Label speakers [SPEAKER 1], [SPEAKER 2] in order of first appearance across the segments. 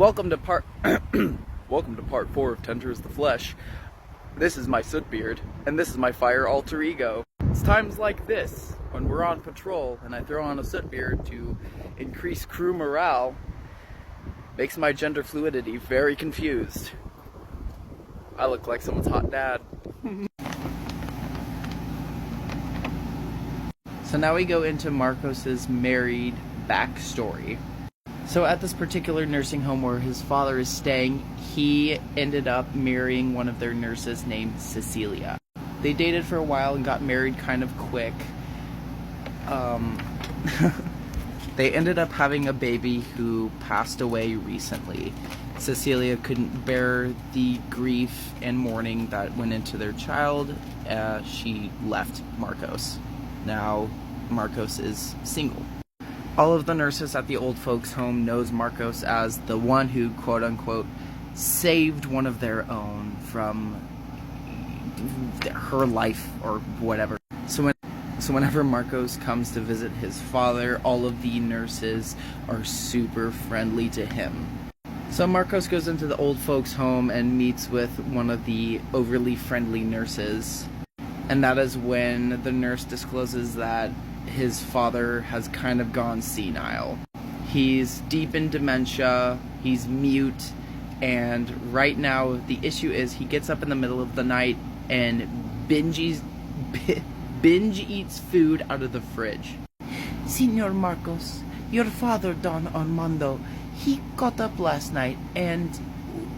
[SPEAKER 1] Welcome to part welcome to part 4 of Tender is the Flesh. This is my soot beard, and this is my fire alter ego. It's times like this, when we're on patrol and I throw on a soot beard to increase crew morale, makes my gender fluidity very confused. I look like someone's hot dad. So now we go into Marcos's married backstory. So at this particular nursing home where his father is staying, he ended up marrying one of their nurses named Cecilia. They dated for a while and got married kind of quick. They ended up having a baby who passed away recently. Cecilia couldn't bear the grief and mourning that went into their child. She left Marcos. Now Marcos is single. All of the nurses at the old folks home knows Marcos as the one who, quote unquote, saved one of their own from her life or whatever. So whenever Marcos comes to visit his father, all of the nurses are super friendly to him. So Marcos goes into the old folks home and meets with one of the overly friendly nurses. And that is when the nurse discloses that his father has kind of gone senile. He's deep in dementia, he's mute, and right now the issue is he gets up in the middle of the night and binge eats food out of the fridge.
[SPEAKER 2] Senor Marcos, your father Don Armando, he got up last night and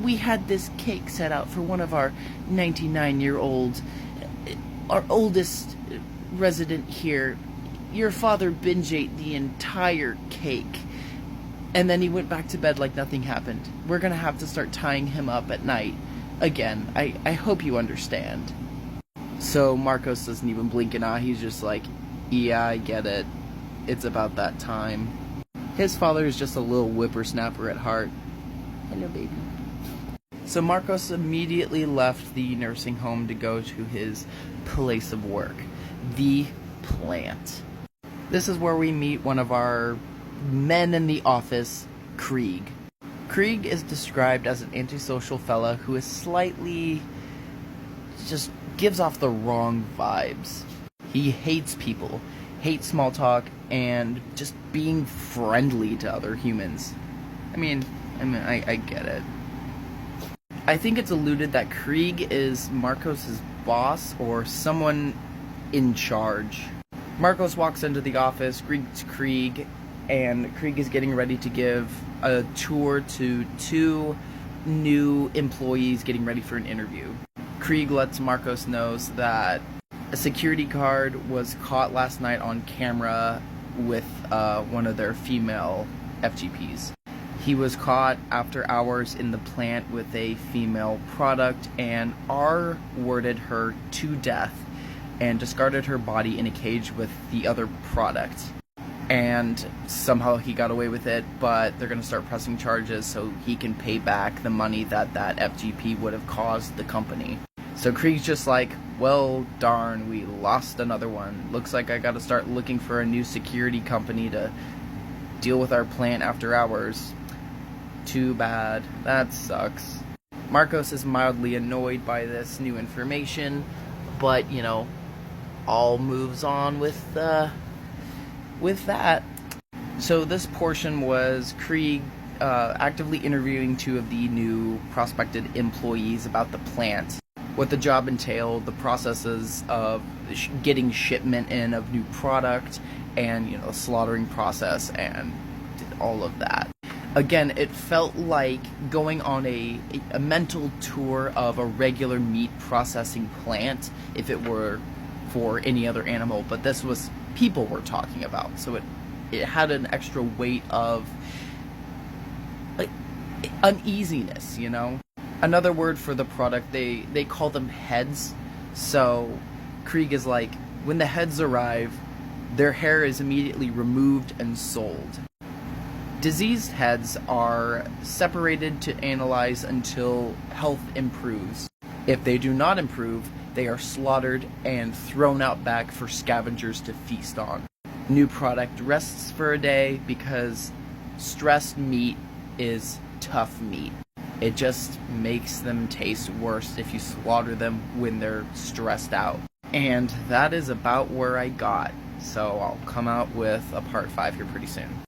[SPEAKER 2] we had this cake set out for one of our 99-year-old, our oldest resident here. Your father binge ate the entire cake, and then he went back to bed like nothing happened. We're gonna have to start tying him up at night. Again, I hope you understand.
[SPEAKER 1] So Marcos doesn't even blink an eye. He's just like, yeah, I get it. It's about that time. His father is just a little whippersnapper at heart.
[SPEAKER 2] Hello, baby.
[SPEAKER 1] So Marcos immediately left the nursing home to go to his place of work, the plant. This is where we meet one of our men in the office, Krieg. Krieg is described as an antisocial fella who is slightly just gives off the wrong vibes. He hates people, hates small talk, and just being friendly to other humans. I mean, I get it. I think it's alluded that Krieg is Marcos's boss or someone in charge. Marcos walks into the office, greets Krieg, and Krieg is getting ready to give a tour to 2 new employees getting ready for an interview. Krieg lets Marcos know that a security guard was caught last night on camera with one of their female FGPs. He was caught after hours in the plant with a female product and R-worded her to death and discarded her body in a cage with the other product. And somehow he got away with it, but they're going to start pressing charges so he can pay back the money that FGP would have caused the company. So Krieg's just like, well, darn, we lost another one. Looks like I got to start looking for a new security company to deal with our plant after hours. Too bad. That sucks. Marcos is mildly annoyed by this new information, but, you know, all moves on with that. So this portion was Krieg actively interviewing 2 of the new prospected employees about the plant, what the job entailed, the processes of getting shipment in of new product, and, you know, the slaughtering process, and did all of that. Again, it felt like going on a mental tour of a regular meat processing plant if it were for any other animal, but this was people we're talking about, so it had an extra weight of like uneasiness, you know? Another word for the product, they call them heads. So Krieg is like, when the heads arrive, their hair is immediately removed and sold. Diseased heads are separated to analyze until health improves. If they do not improve, they are slaughtered and thrown out back for scavengers to feast on. New product rests for a day because stressed meat is tough meat. It just makes them taste worse if you slaughter them when they're stressed out. And that is about where I got. So I'll come out with a part 5 here pretty soon.